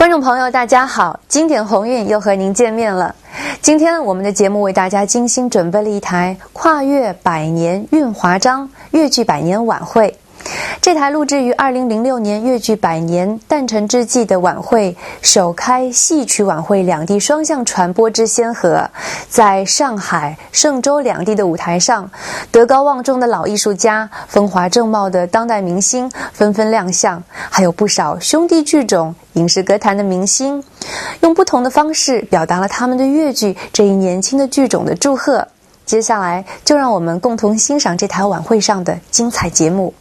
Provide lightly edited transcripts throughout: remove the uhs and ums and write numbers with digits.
观众朋友大家好，经典红韵又和您见面了。今天我们的节目为大家精心准备了一台跨越100年韵华章粤剧百年晚会。这台录制于2006年粤剧100年诞辰之际的晚会，首开戏曲晚会两地双向传播之先河，在上海、嵊州两地的舞台上，德高望重的老艺术家、风华正茂的当代明星纷纷亮相，还有不少兄弟剧种、影视歌坛的明星，用不同的方式表达了他们对粤剧这一年轻的剧种的祝贺。接下来就让我们共同欣赏这台晚会上的精彩节目。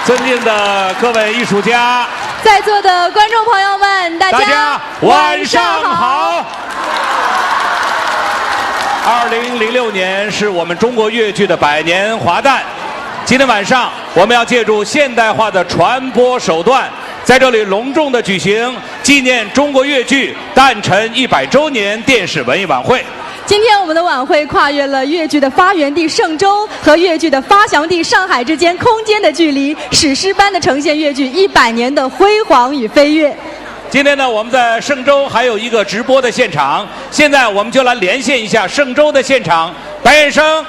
尊敬的各位艺术家，在座的观众朋友们，大家晚上好。2006年是我们中国粤剧的100年华诞。今天晚上，我们要借助现代化的传播手段，在这里隆重的举行纪念中国粤剧诞辰100周年电视文艺晚会。今天我们的晚会跨越了粤剧的发源地嵊州和粤剧的发祥地上海之间空间的距离，史诗般的呈现粤剧100年的辉煌与飞跃。今天呢，我们在嵊州还有一个直播的现场，现在我们就来连线一下嵊州的现场。白燕生，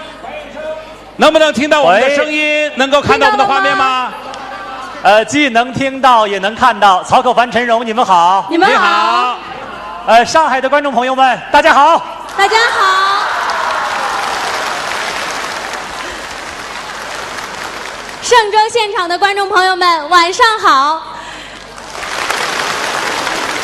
能不能听到我们的声音？能够看到我们的画面吗？既能听到也能看到。曹可凡、陈荣，你们好。你们好。上海的观众朋友们，大家好。大家好。郑州现场的观众朋友们，晚上好。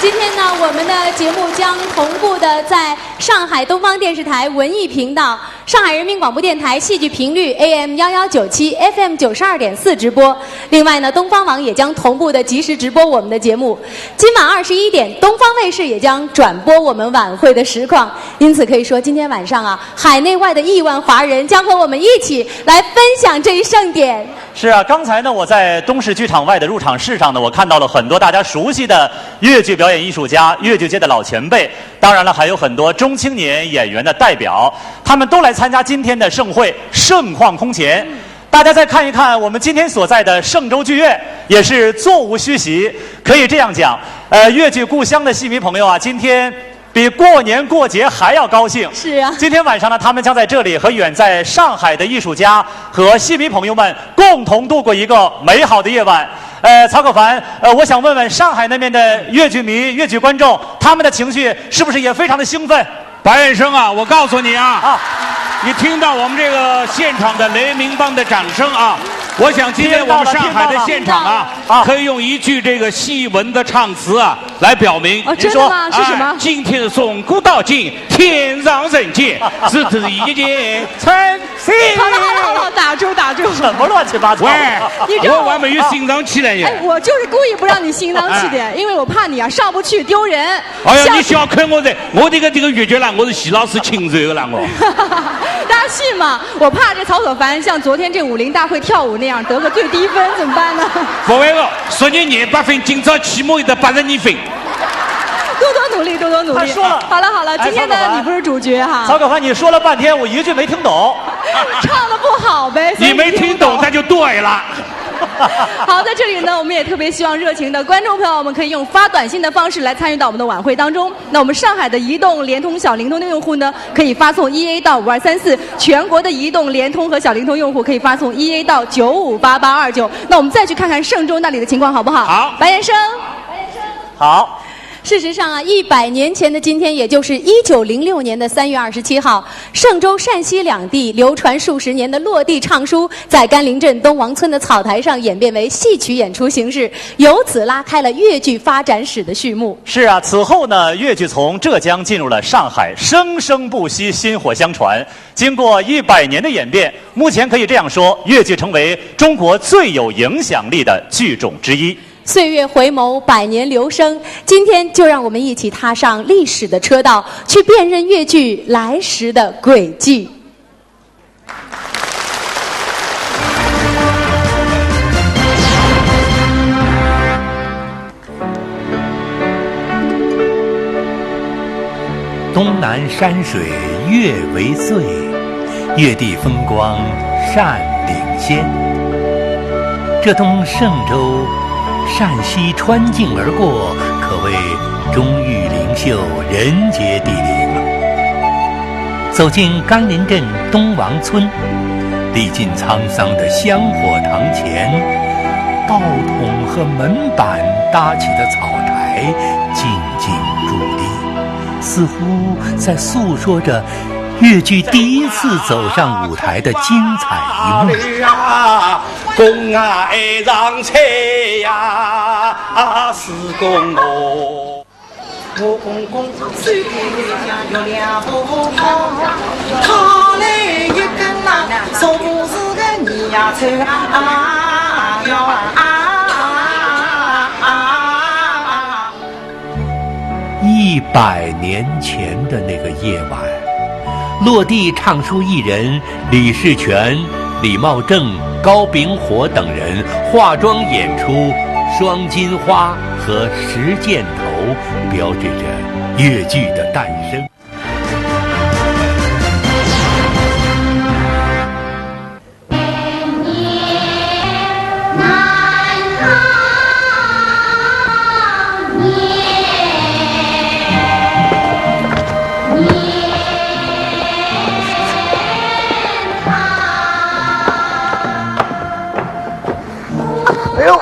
今天呢，我们的节目将同步的在上海东方电视台文艺频道、上海人民广播电台戏剧频率 AM1197 FM 92.4直播。另外呢，东方网也将同步的及时直播我们的节目。今晚21点，东方卫视也将转播我们晚会的实况。因此可以说，今天晚上啊，海内外的亿万华人将和我们一起来分享这一盛典。是啊，刚才呢，我在东市剧场外的入场式上呢，我看到了很多大家熟悉的粤剧表演艺术家、粤剧界的老前辈，当然了，还有很多中青年演员的代表，他们都来参加今天的盛会，盛况空前。大家再看一看我们今天所在的嵊州剧院，也是座无虚席。可以这样讲，粤剧故乡的戏迷朋友啊，今天比过年过节还要高兴。是啊，今天晚上呢，他们将在这里和远在上海的艺术家和戏迷朋友们共同度过一个美好的夜晚。曹可凡，我想问问上海那边的粤剧迷、粤剧观众，他们的情绪是不是也非常的兴奋？白院生啊，我告诉你啊，你听到我们这个现场的雷鸣般的掌声啊！我想今天我们上海的现场啊，可以用一句这个戏文的唱词啊来表明。哦，真的吗？是什么？今天的钟鼓到尽，天上人间，只是一件春心。好，打住。什么乱七八糟？喂，我还没有欣赏起来呀。哎，我就是故意不让你欣赏起的，因为我怕你啊上不去丢人。哎呀，你小看我噻，我这个粤剧啦，我是徐老师亲热的啦我。大家信吗？我怕这曹可凡像昨天这武林大会跳舞那样得个最低分怎么办呢？不会哦，说你200分，今朝起码有得82分。多多努力。他说了，好了，今天呢你不是主角哈。曹可凡，你说了半天，我一句没听懂。唱的不好呗。你没听懂，那就对了。好，在这里呢，我们也特别希望热情的观众朋友们可以用发短信的方式来参与到我们的晚会当中。那我们上海的移动、联通、小灵通的用户呢，可以发送1A 到5234；全国的移动、联通和小灵通用户可以发送1A 到958829。那我们再去看看嵊州那里的情况，好不好？好，白岩生，好。事实上啊，100年前的今天，也就是1906年的3月27号，嵊州、陕西两地流传数十年的落地唱书，在甘陵镇东王村的草台上演变为戏曲演出形式，由此拉开了粤剧发展史的序幕。是啊，此后呢，粤剧从浙江进入了上海，生生不息，薪火相传。经过100年的演变，目前可以这样说，粤剧成为中国最有影响力的剧种之一。岁月回眸，100年流声。今天就让我们一起踏上历史的车道，去辨认粤剧来时的轨迹。东南山水月为岁，粤地风光善领先。这东嵊州陕西穿境而过，可谓钟玉灵秀，人杰地灵。走进甘陵镇东王村，历尽沧桑的香火堂前，道筒和门板搭起的草台静静伫立，似乎在诉说着粤剧第一次走上舞台的精彩一幕。公啊爱上车呀，是公哦。我公公手里有两把刀，掏来一根啊，说是个泥呀臭啊哟啊！100年前的那个夜晚，落地唱书艺人李士全、李茂正、高秉火等人化妆演出双金花和十箭头，标志着粤剧的诞生。哎呦，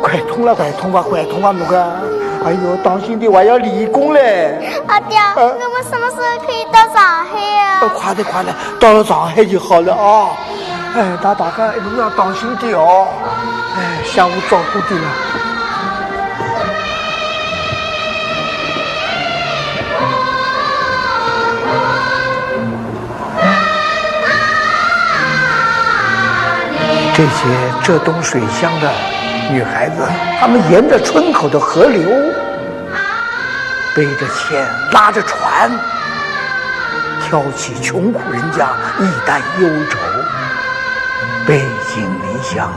快痛了，快痛吧，那个，哎呦，当心点，我要离宫嘞。阿爹，我们什么时候可以到上海啊？快点，到了上海就好了啊！哎，大家一路要当心点哦。哎，相互照顾点了。这些浙东水乡的女孩子，她们沿着村口的河流，背着钱，拉着船，挑起穷苦人家一担忧愁，背井离乡，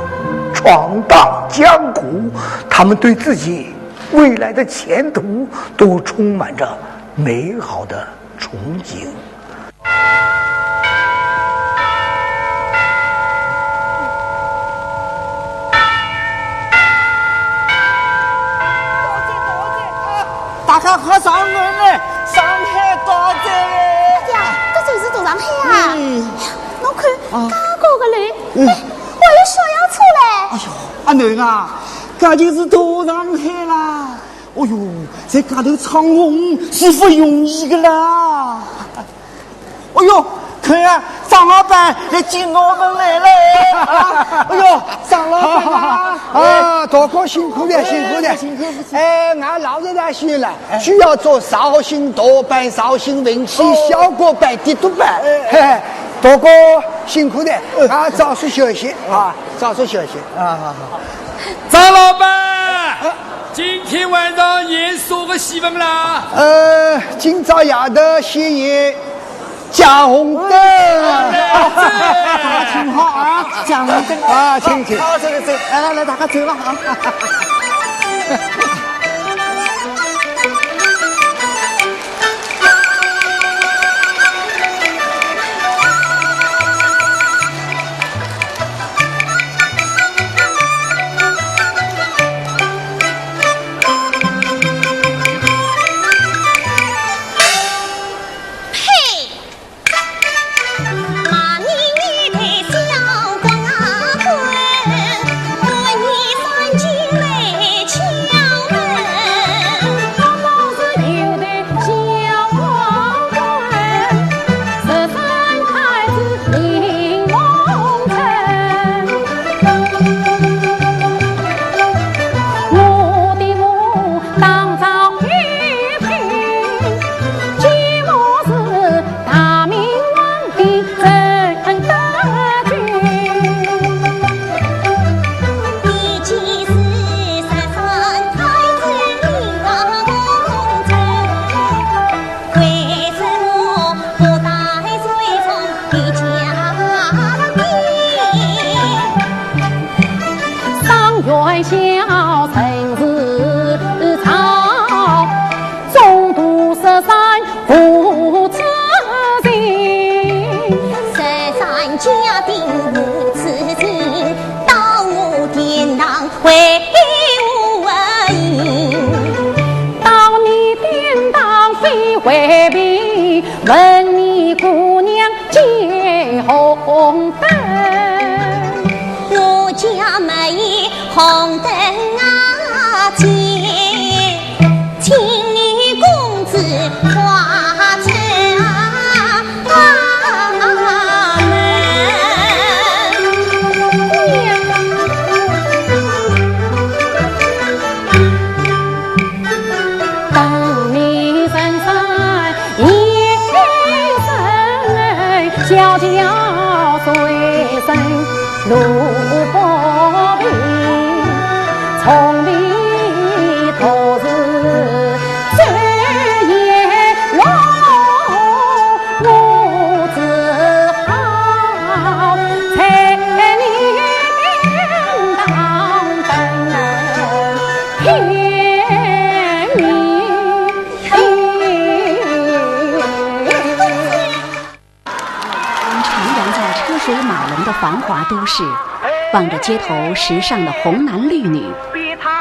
闯荡江湖。她们对自己未来的前途都充满着美好的憧憬。大家快上岸嘞！上海到站嘞！呀，这就是大上海啊！侬看，介高个楼，还有小洋车嘞！哎呦，阿囡啊，这就是大上海啦！哦呦，在街头闯红是不容易的啦！哎呦，看啊，张老板来接我们来了！哎呦，张老板啊，大哥辛苦了。哎，俺老人家说了，需要做绍兴大班、绍兴文气、小锅班、帝都班。大哥辛苦了，啊，早些休息啊，早些休息啊。好。张老板，今天晚上演啥个戏份啦？今朝夜头先演贾红灯。挺好啊，贾红灯啊，请。好，走，来，大家走了啊。问你姑娘结红灯，我家没红灯啊结，请你公子花车小轿随身路不平，从里头是这夜落，我只好在你边当等天明。徜徉在车水马龙的繁华都市，望着街头时尚的红男绿女，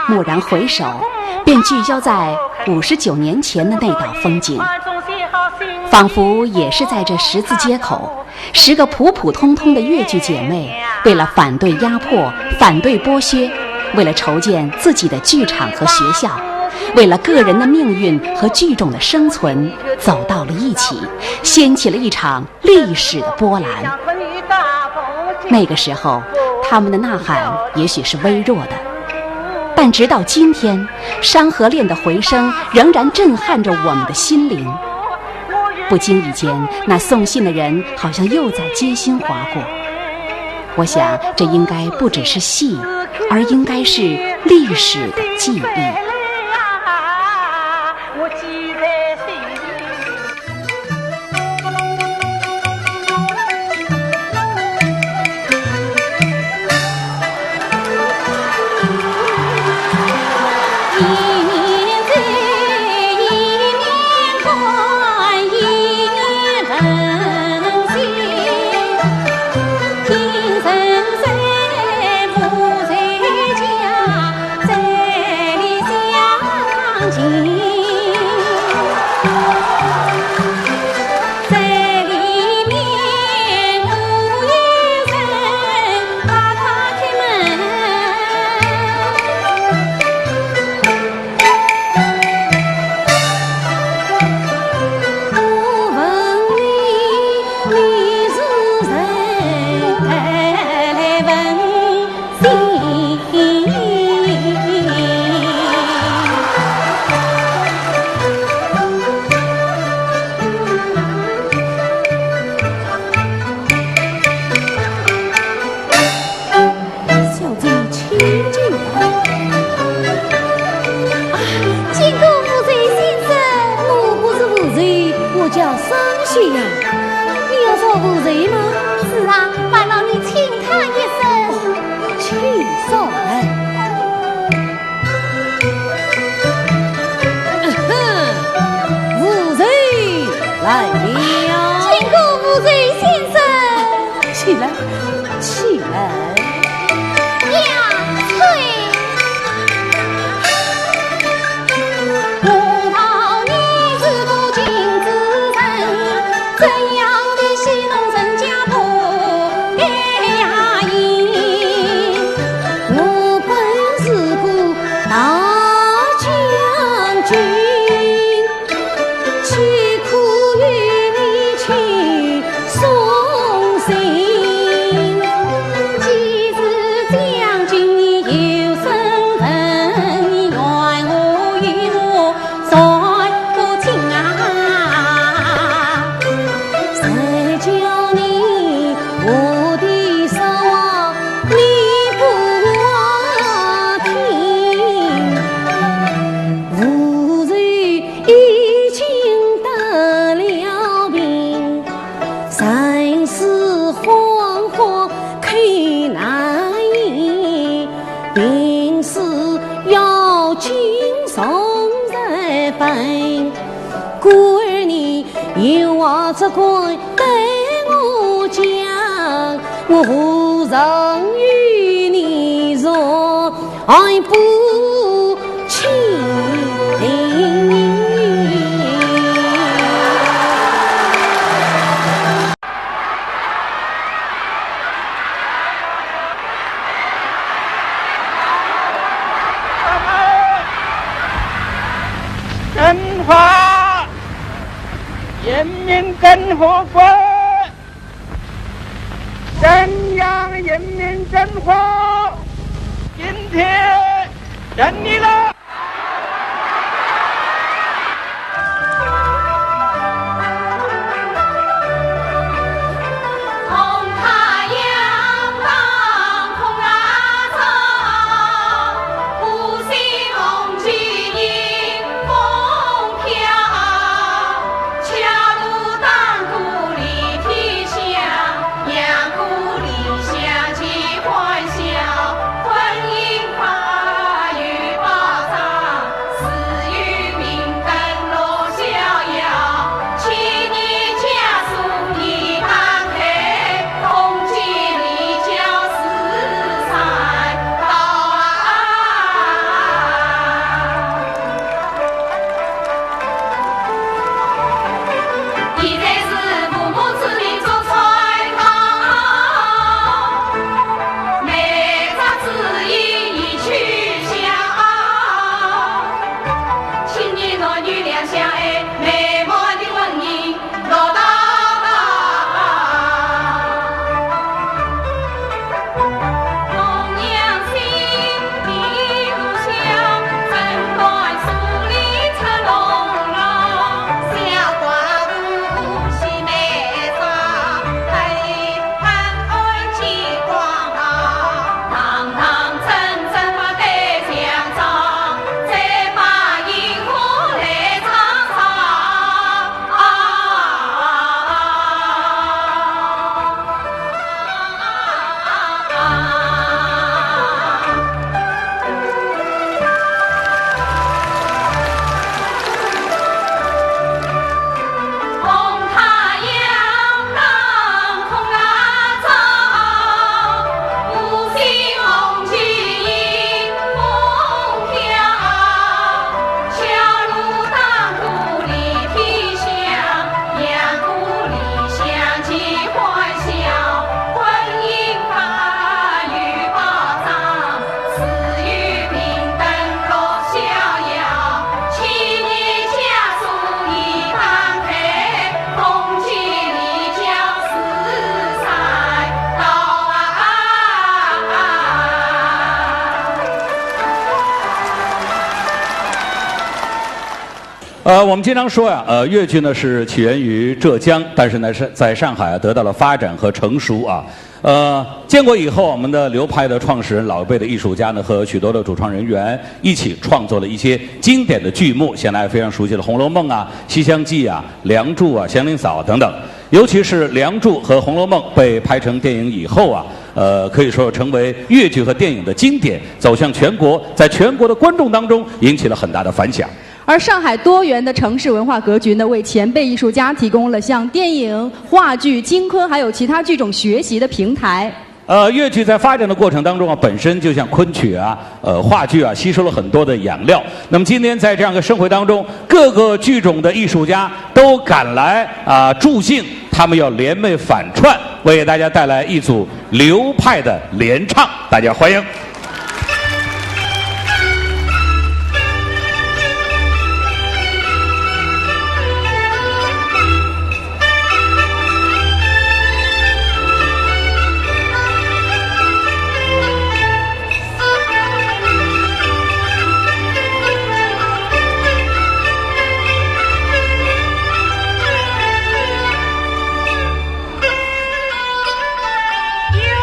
蓦然回首，便聚焦在59年前的那道风景，仿佛也是在这十字街口，10个普普通通的粤剧姐妹为了反对压迫、反对剥削，为了筹建自己的剧场和学校，为了个人的命运和剧种的生存，走到了一起，掀起了一场历史的波澜。那个时候，他们的呐喊也许是微弱的，但直到今天，山河恋的回声仍然震撼着我们的心灵。不经意间，那送信的人好像又在街心划过。我想，这应该不只是戏，而应该是历史的记忆。这关对我讲，我何曾与你说爱不清？真话，人民真活观，沈阳人民真活，今天等你了。欢迎跨越。我们经常说呀，越剧呢是起源于浙江，但是呢是在上海得到了发展和成熟啊。建国以后，我们的流派的创始人、老一辈的艺术家呢，和许多的主创人员一起创作了一些经典的剧目，现在非常熟悉的《红楼梦》啊、《西厢记》啊、《梁祝》啊、《祥林嫂》等等。尤其是《梁祝》和《红楼梦》被拍成电影以后啊，可以说成为越剧和电影的经典，走向全国，在全国的观众当中引起了很大的反响。而上海多元的城市文化格局呢，为前辈艺术家提供了像电影、话剧、京昆还有其他剧种学习的平台。越剧在发展的过程当中啊，本身就像昆曲啊、话剧啊，吸收了很多的养料。那么今天在这样一个盛会当中，各个剧种的艺术家都赶来助兴，他们要联袂反串，为大家带来一组流派的联唱，大家欢迎。原来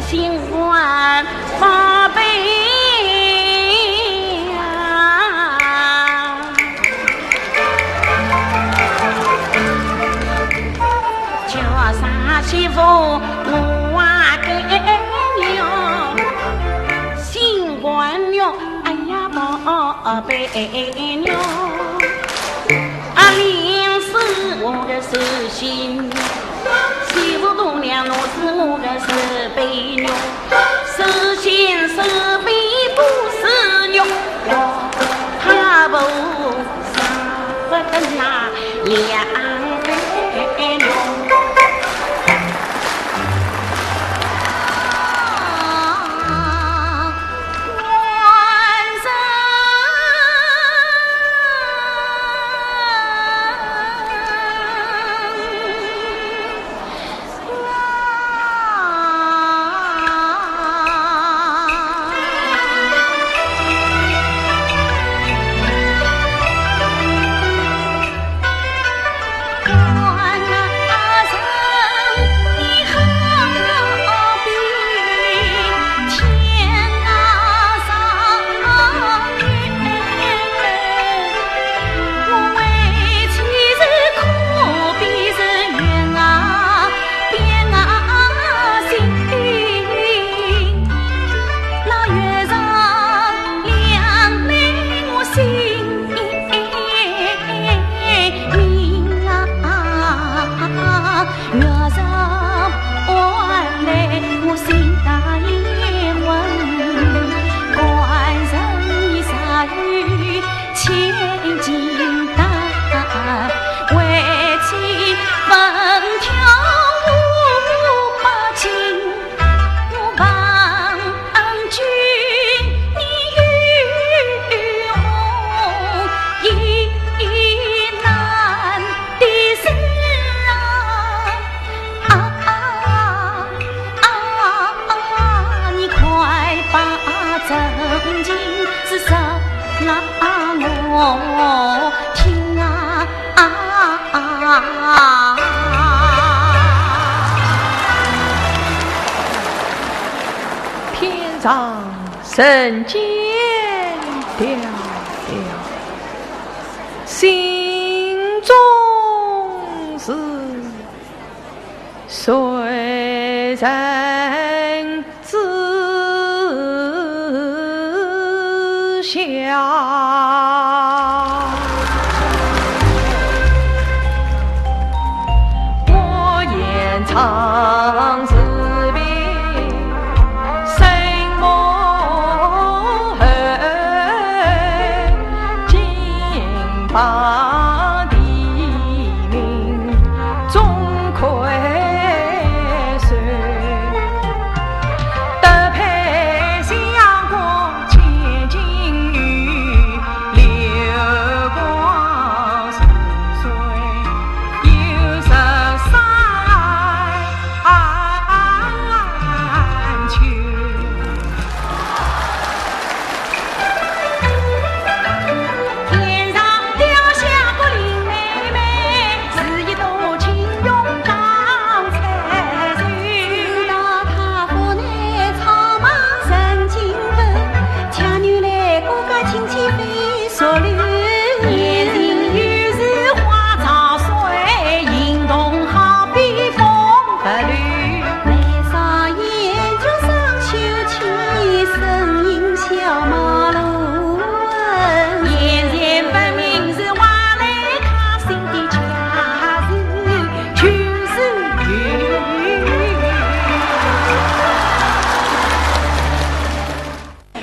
心欢发悲呀，叫啥媳妇我给娘，心欢娘，哎呀宝贝娘，啊临死我的死心。媳妇度娘，我是我的是悲娘，是心是悲不是娘，他不杀不得那两个娘。上人间调调，心中事谁人知晓？我言长自别。把地名终亏损，德配相国千金玉，流光逝水又十三秋。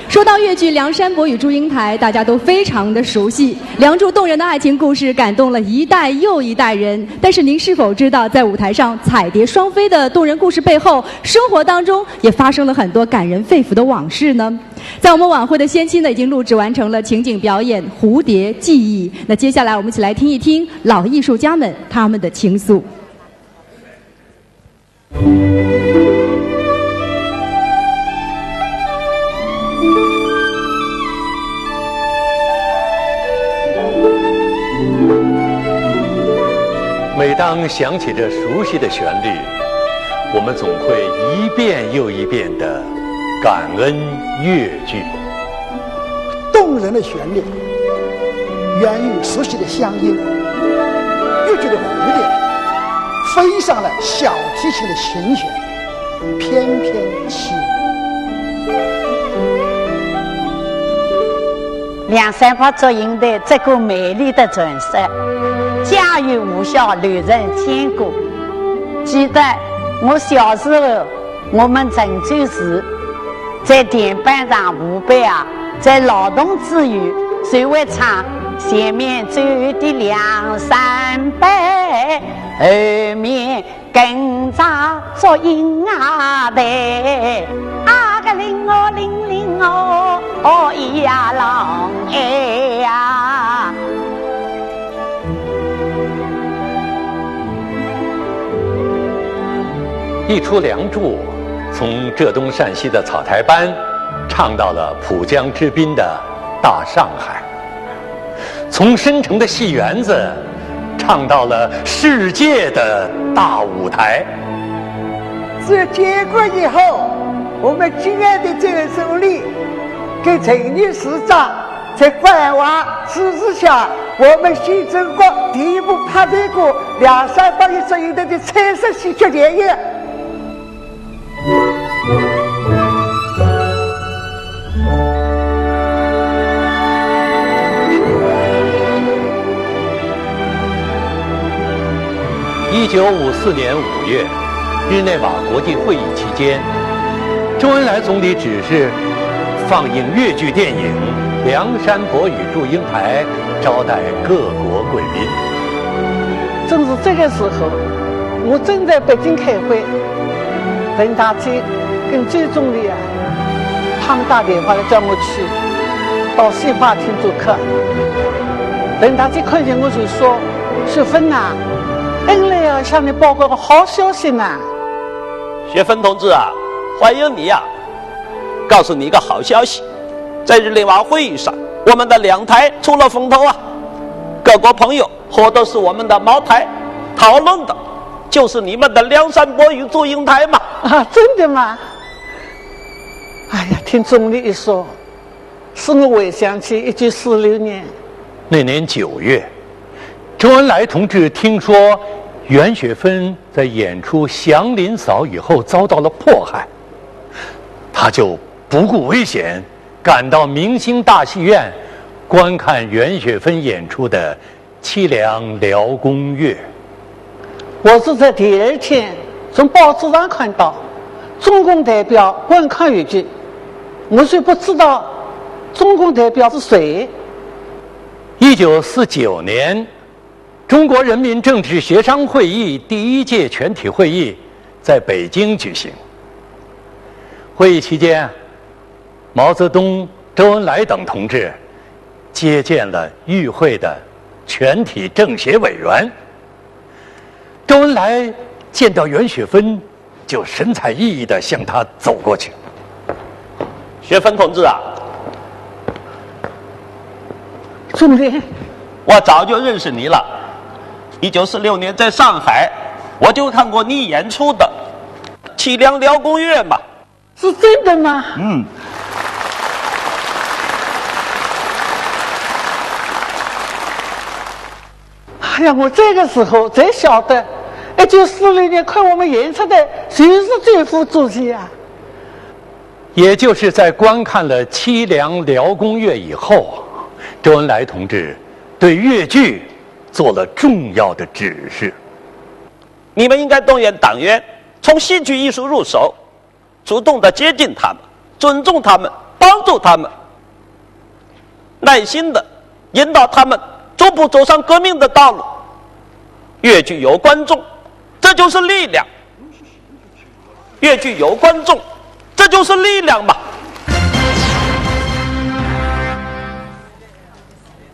说到越剧《梁山伯与祝英台》，大家都非常的熟悉，梁祝动人的爱情故事感动了一代又一代人。但是您是否知道，在舞台上彩蝶双飞的动人故事背后，生活当中也发生了很多感人肺腑的往事呢？在我们晚会的先期呢，已经录制完成了情景表演《蝴蝶记忆》。那接下来我们一起来听一听老艺术家们他们的倾诉。每当想起这熟悉的旋律，我们总会一遍又一遍地感恩越剧。动人的旋律源于熟悉的乡音，越剧的蝴蝶飞上了小提琴的琴弦，翩翩起舞。梁山伯祝英台这个美丽的转色，家喻户晓，流传千古。记得我小时候，我们郑州市在电板上舞伴啊，在劳动之余，谁会唱前面走的梁山伯，后面跟着祝英台，啊个铃哦铃铃哦，哦咿呀啷哎呀。一出《梁祝》，从浙东陕西的草台班唱到了浦江之滨的大上海，从深城的戏园子唱到了世界的大舞台。自建国以后，我们亲爱的这个总理跟陈女市长在关怀支持下，我们新中国第一部拍摄过梁山伯与祝英台的彩色戏剧电影。1954年5月，日内瓦国际会议期间，周恩来总理指示放映越剧电影《梁山伯与祝英台》，招待各国贵宾。正是这个时候，我正在北京开会，任大基跟周总理啊，他们打电话来叫我去到戏花厅做客。任大基看见我就说：“雪芬啊，恩来要向你报告个好消息呢。”雪芬同志啊，欢迎你啊！告诉你一个好消息，在日内瓦会议上，我们的两台出了风头啊！各国朋友喝的是我们的茅台，讨论的就是你们的梁山伯与祝英台嘛！啊，真的吗？哎呀，听总理一说，使我回想起1946年那年9月，周恩来同志听说袁雪芬在演出《祥林嫂》以后遭到了迫害，他就不顾危险赶到明星大戏院观看袁雪芬演出的《凄凉辽宫乐》。我是在第二天从报纸上看到中共代表观看越剧，我虽不知道中共代表是谁。1949年，中国人民政治协商会议第1届全体会议在北京举行。会议期间，毛泽东、周恩来等同志接见了与会的全体政协委员。周恩来见到袁雪芬，就神采奕奕地向他走过去。雪芬同志啊，总理，我早就认识你了。1946年在上海，我就看过你演出的《凄凉辽宫乐》嘛。是真的吗？嗯。哎呀，我这个时候才晓得，1946年看我们演出的谁是最副主席啊？也就是在观看了《凄凉辽宫乐》以后，周恩来同志对越剧做了重要的指示。你们应该动员党员从戏剧艺术入手，主动的接近他们，尊重他们，帮助他们，耐心的引导他们逐步走上革命的道路。越剧有观众，这就是力量。越剧有观众，这就是力量嘛。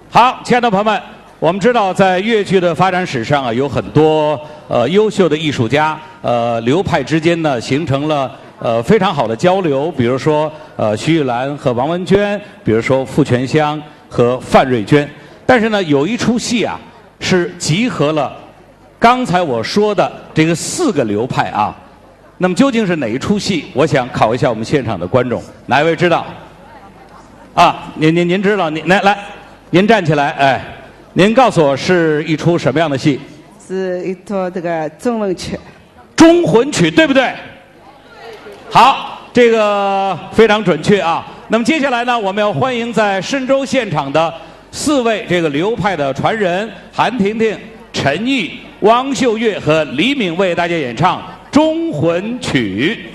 好，亲爱的朋友们，我们知道在越剧的发展史上啊，有很多优秀的艺术家，流派之间呢形成了非常好的交流。比如说徐玉兰和王文娟，比如说傅全香和范瑞娟。但是呢，有一出戏啊，是集合了刚才我说的这个4个流派啊，那么究竟是哪一出戏？我想考一下我们现场的观众，哪一位知道？啊，您知道？您来，您站起来，哎，您告诉我是一出什么样的戏？是一套这个中文曲。中魂曲，对不对？好，这个非常准确啊。那么接下来呢，我们要欢迎在深州现场的4位这个流派的传人：韩婷婷、陈毅、汪秀月和李敏为大家演唱《中魂曲》。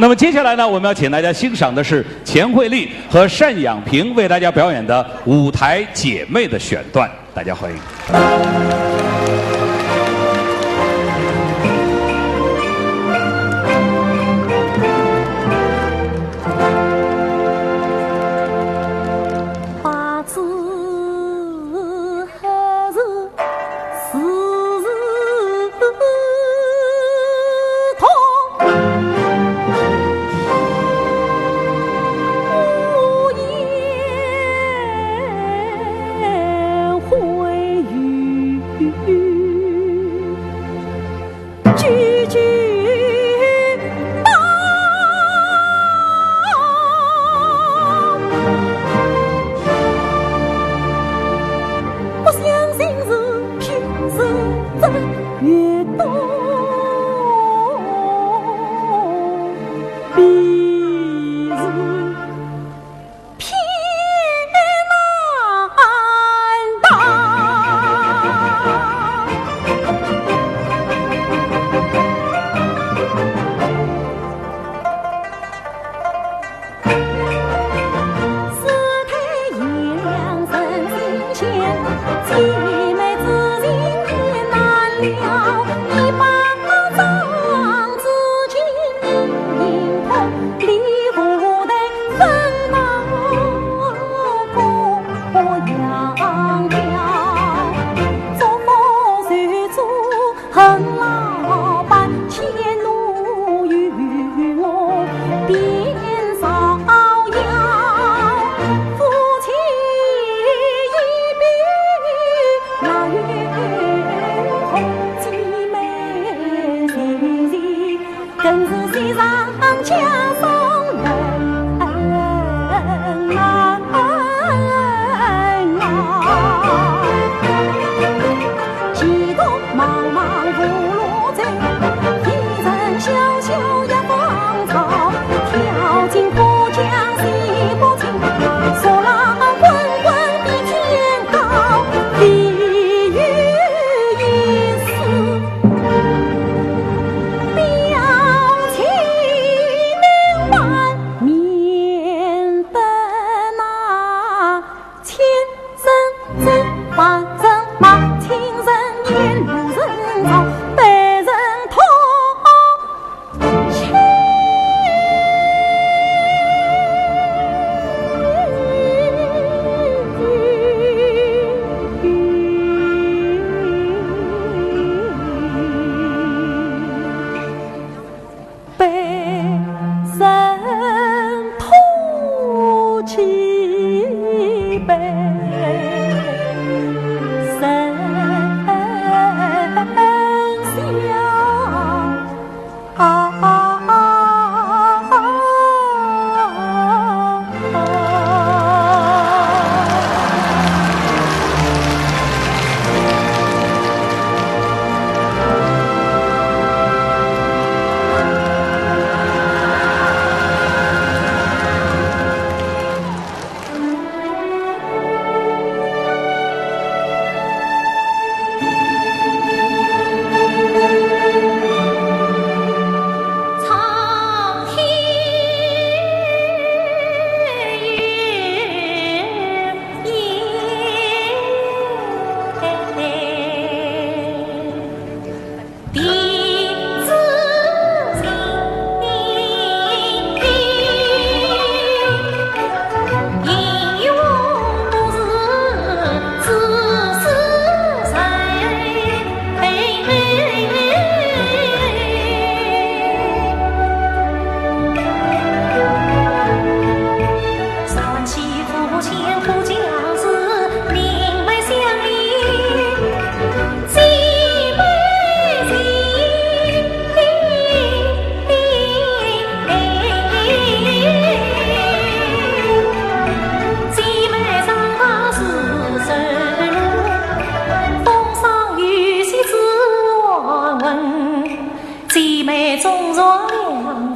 那么接下来呢，我们要请大家欣赏的是钱慧丽和单养平为大家表演的舞台姐妹的选段，大家欢迎。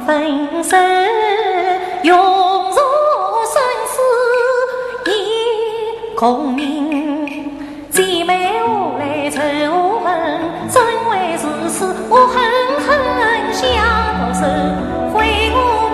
分手，用如生死一共鸣。姐妹我来仇恨，真为如此，我狠狠相手，回我。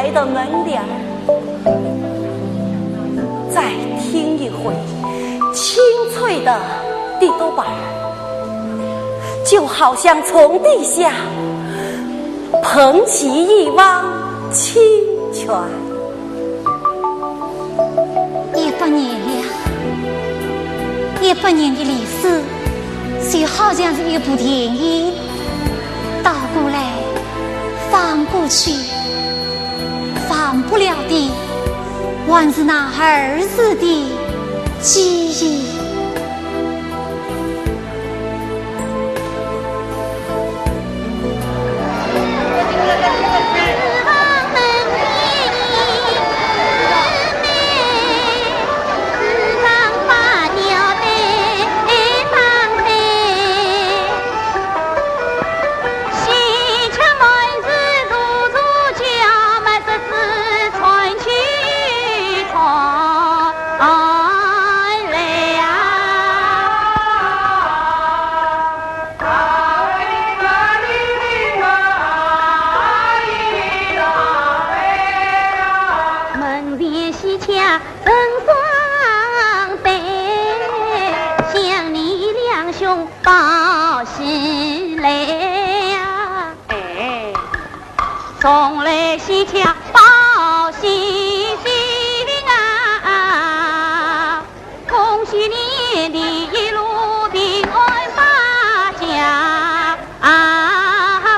开的门帘，再听一回清脆的地沟板，就好像从地下捧起一汪清泉。100年了，100年的历史，就好像是一部电影，倒过来翻过去，翻不了的还是那儿子的记忆。送来喜庆报喜讯啊！恭喜你的一路平安发家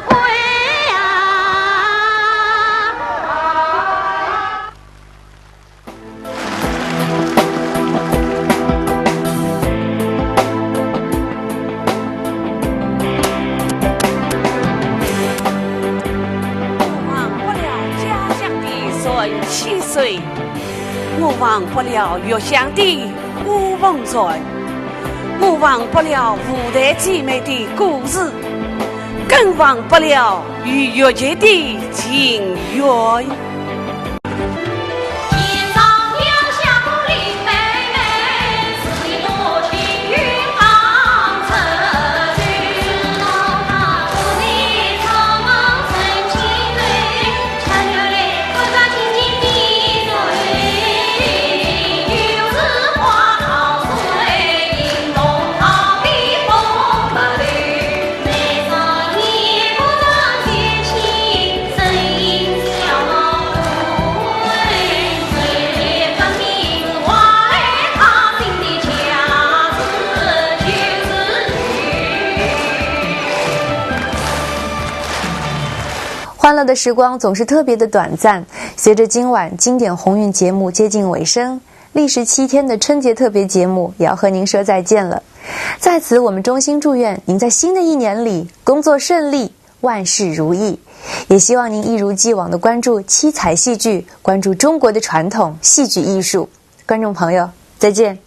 归啊！7岁，我忘不了月香的吴凤传，我忘不了五代姐妹的故事，更忘不了与月姐的情缘。欢乐的时光总是特别的短暂，随着今晚经典鸿运节目接近尾声，历时7天的春节特别节目也要和您说再见了。在此，我们衷心祝愿您在新的一年里工作顺利，万事如意，也希望您一如既往的关注七彩戏剧，关注中国的传统戏剧艺术。观众朋友，再见。